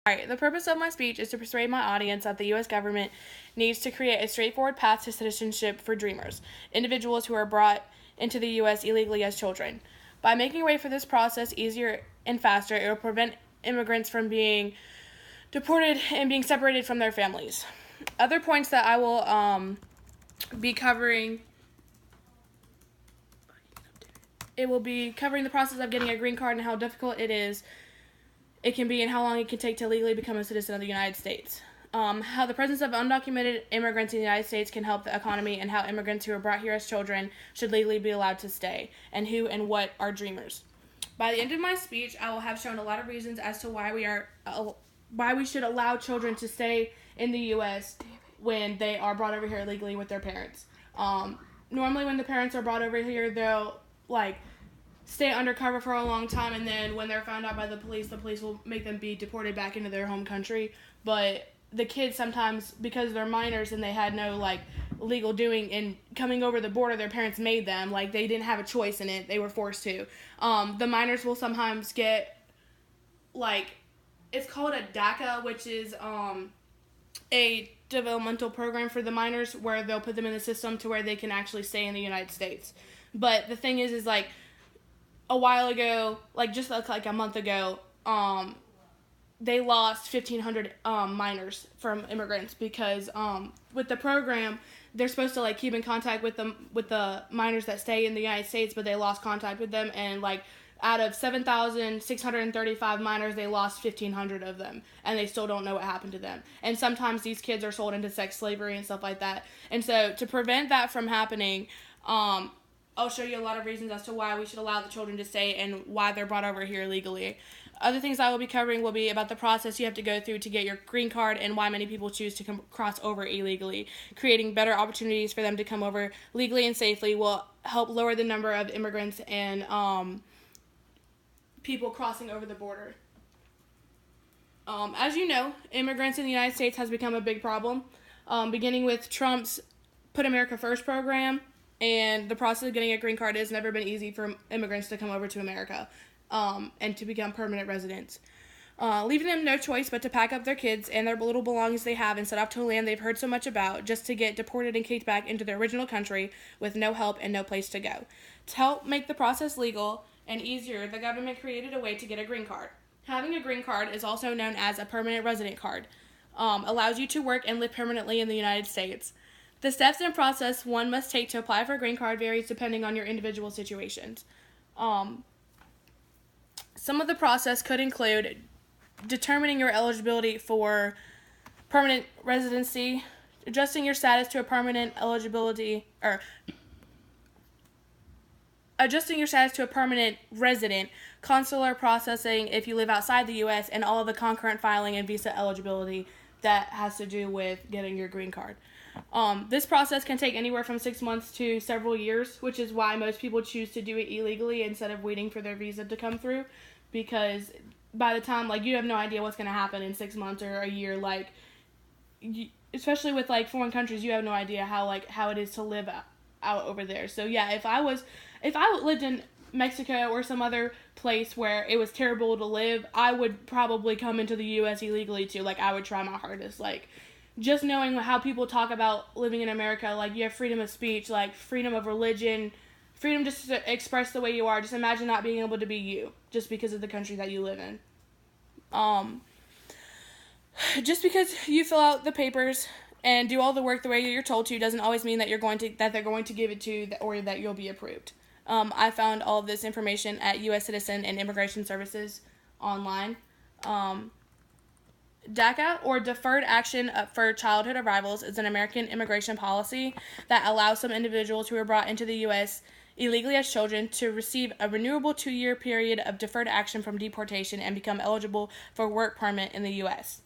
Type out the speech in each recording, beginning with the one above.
Alright, the purpose of my speech is to persuade my audience that the U.S. government needs to create a straightforward path to citizenship for dreamers, individuals who are brought into the U.S. illegally as children. By making way for this process easier and faster, it will prevent immigrants from being deported and being separated from their families. Other points that I will be covering, it will be covering the process of getting a green card and how difficult it can be, and how long it can take to legally become a citizen of the United States. How the presence of undocumented immigrants in the United States can help the economy, and how immigrants who are brought here as children should legally be allowed to stay, and who and what are dreamers. By the end of my speech, I will have shown a lot of reasons as to why we should allow children to stay in the U.S. when they are brought over here illegally with their parents. Normally when the parents are brought over here, they'll stay undercover for a long time, and then when they're found out by the police will make them be deported back into their home country. But the kids sometimes, because they're minors and they had no legal doing in coming over the border, their parents made them, they didn't have a choice in it, they were forced to. The minors will sometimes get it's called a DACA, which is a developmental program for the minors, where they'll put them in the system to where they can actually stay in the United States. But the thing is a while ago, just a month ago, they lost 1,500 minors from immigrants because with the program, they're supposed to keep in contact with the minors that stay in the United States, but they lost contact with them, and out of 7,635 minors, they lost 1,500 of them, and they still don't know what happened to them. And sometimes these kids are sold into sex slavery and stuff like that. And so to prevent that from happening, I'll show you a lot of reasons as to why we should allow the children to stay and why they're brought over here legally. Other things I will be covering will be about the process you have to go through to get your green card and why many people choose to cross over illegally. Creating better opportunities for them to come over legally and safely will help lower the number of immigrants and people crossing over the border. As you know, immigrants in the United States has become a big problem, beginning with Trump's Put America First program, and the process of getting a green card has never been easy for immigrants to come over to America and to become permanent residents. Leaving them no choice but to pack up their kids and their little belongings they have and set off to a land they've heard so much about just to get deported and kicked back into their original country with no help and no place to go. To help make the process legal and easier, the government created a way to get a green card. Having a green card is also known as a permanent resident card. Allows you to work and live permanently in the United States. The steps and process one must take to apply for a green card varies depending on your individual situations. Some of the process could include determining your eligibility for permanent residency, adjusting your status to a permanent eligibility, or adjusting your status to a permanent resident, consular processing if you live outside the U.S., and all of the concurrent filing and visa eligibility that has to do with getting your green card. This process can take anywhere from 6 months to several years, which is why most people choose to do it illegally instead of waiting for their visa to come through, because by the time, you have no idea what's going to happen in 6 months or a year, especially with, foreign countries, you have no idea how it is to live out over there. So, yeah, if I lived in Mexico or some other place where it was terrible to live, I would probably come into the U.S. illegally, too. I would try my hardest, just knowing how people talk about living in America, you have freedom of speech, freedom of religion, freedom just to express the way you are. Just imagine not being able to be you, just because of the country that you live in. Just because you fill out the papers and do all the work the way you're told to doesn't always mean that they're going to give it to you or that you'll be approved. I found all of this information at U.S. Citizen and Immigration Services online. DACA, or Deferred Action for Childhood Arrivals, is an American immigration policy that allows some individuals who are brought into the U.S. illegally as children to receive a renewable 2-year period of deferred action from deportation and become eligible for work permit in the U.S.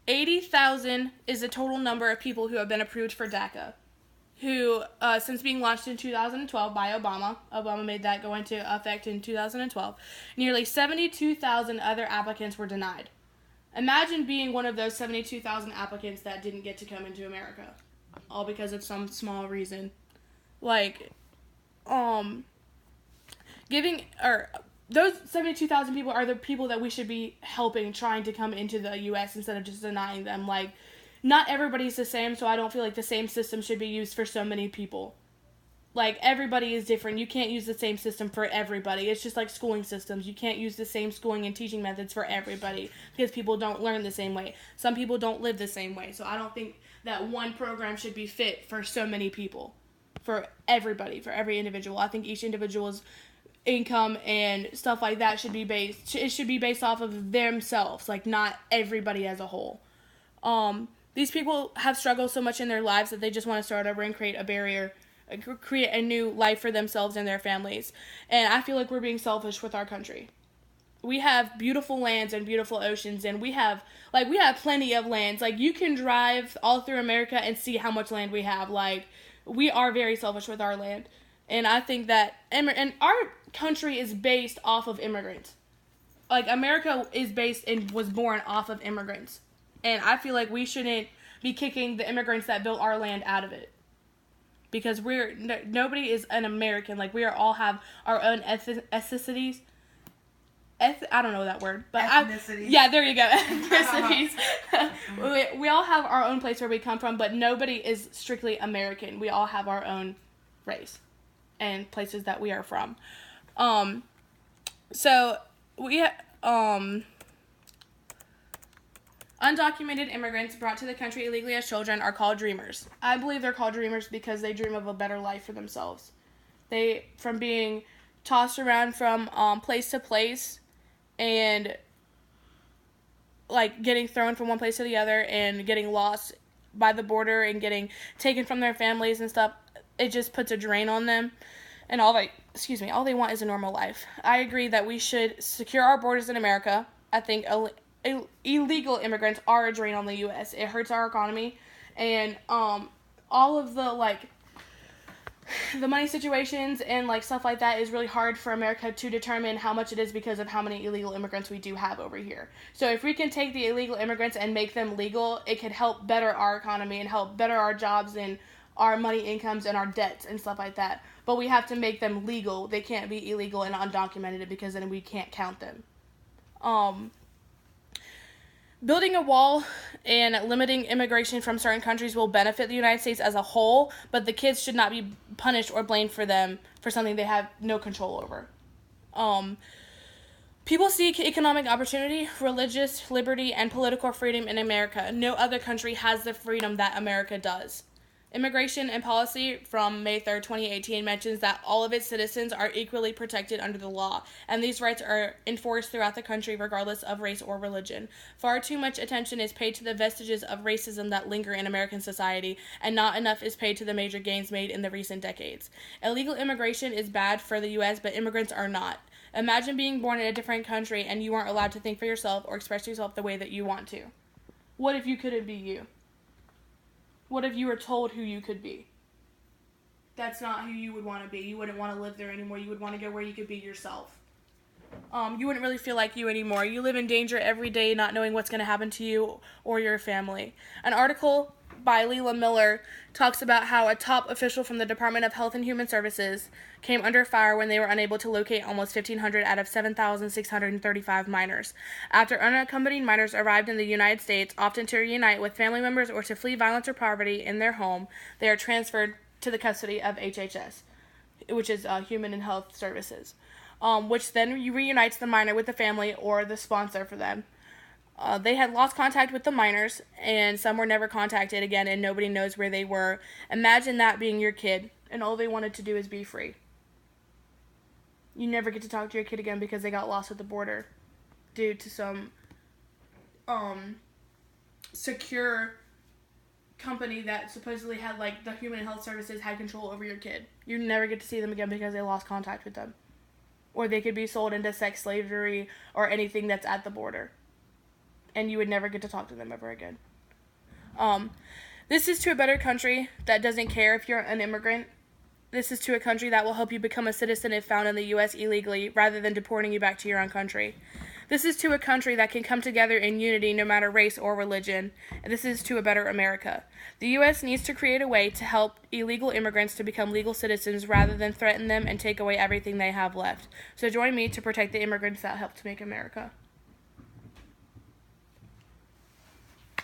80,000 is the total number of people who have been approved for DACA, who, since being launched in 2012 by Obama made that go into effect in 2012, nearly 72,000 other applicants were denied. Imagine being one of those 72,000 applicants that didn't get to come into America, all because of some small reason. those 72,000 people are the people that we should be helping, trying to come into the U.S. instead of just denying them. Like, not everybody's the same, so I don't feel like the same system should be used for so many people. Like, everybody is different. You can't use the same system for everybody. It's just like schooling systems. You can't use the same schooling and teaching methods for everybody because people don't learn the same way. Some people don't live the same way. So I don't think that one program should be fit for so many people, for everybody, for every individual. I think each individual's income and stuff like that should be based off of themselves, like not everybody as a whole. These people have struggled so much in their lives that they just want to start over and create a barrier, create a new life for themselves and their families. And I feel like we're being selfish with our country. We have beautiful lands and beautiful oceans, and we have plenty of lands. Like, you can drive all through America and see how much land we have. Like, we are very selfish with our land. And I think that, and our country is based off of immigrants. Like, America is based and was born off of immigrants. And I feel like we shouldn't be kicking the immigrants that built our land out of it. Because nobody is an American. Like, we all have our own ethnicities. I don't know that word. But ethnicities. Yeah, there you go. Ethnicities. we all have our own place where we come from, but nobody is strictly American. We all have our own race and places that we are from. So we undocumented immigrants brought to the country illegally as children are called dreamers. I believe they're called dreamers because they dream of a better life for themselves. From being tossed around from place to place and like getting thrown from one place to the other and getting lost by the border and getting taken from their families and stuff, it just puts a drain on them. And all they want is a normal life. I agree that we should secure our borders in America. I think illegal immigrants are a drain on the U.S. It hurts our economy. And all of the money situations and like stuff like that is really hard for America to determine how much it is because of how many illegal immigrants we do have over here. So if we can take the illegal immigrants and make them legal, it could help better our economy and help better our jobs and our money incomes and our debts and stuff like that. But we have to make them legal. They can't be illegal and undocumented because then we can't count them. Building a wall and limiting immigration from certain countries will benefit the United States as a whole, but the kids should not be punished or blamed for something they have no control over. People seek economic opportunity, religious liberty, and political freedom in America. No other country has the freedom that America does. Immigration and Policy from May 3rd, 2018 mentions that all of its citizens are equally protected under the law, and these rights are enforced throughout the country regardless of race or religion. Far too much attention is paid to the vestiges of racism that linger in American society, and not enough is paid to the major gains made in the recent decades. Illegal immigration is bad for the U.S., but immigrants are not. Imagine being born in a different country and you aren't allowed to think for yourself or express yourself the way that you want to. What if you couldn't be you? What if you were told who you could be? That's not who you would want to be. You wouldn't want to live there anymore. You would want to go where you could be yourself. You wouldn't really feel like you anymore. You live in danger every day not knowing what's going to happen to you or your family. An article by Leila Miller talks about how a top official from the Department of Health and Human Services came under fire when they were unable to locate almost 1,500 out of 7,635 minors. After unaccompanied minors arrived in the United States, often to reunite with family members or to flee violence or poverty in their home, they are transferred to the custody of HHS, which is Human and Health Services, which then reunites the minor with the family or the sponsor for them. They had lost contact with the minors, and some were never contacted again, and nobody knows where they were. Imagine that being your kid, and all they wanted to do is be free. You never get to talk to your kid again because they got lost at the border due to some secure company that supposedly had, like, the Human and Health Services had control over your kid. You never get to see them again because they lost contact with them. Or they could be sold into sex slavery or anything that's at the border. And you would never get to talk to them ever again. This is to a better country that doesn't care if you're an immigrant. This is to a country that will help you become a citizen if found in the U.S. illegally, rather than deporting you back to your own country. This is to a country that can come together in unity no matter race or religion. And this is to a better America. The U.S. needs to create a way to help illegal immigrants to become legal citizens rather than threaten them and take away everything they have left. So join me to protect the immigrants that helped make America.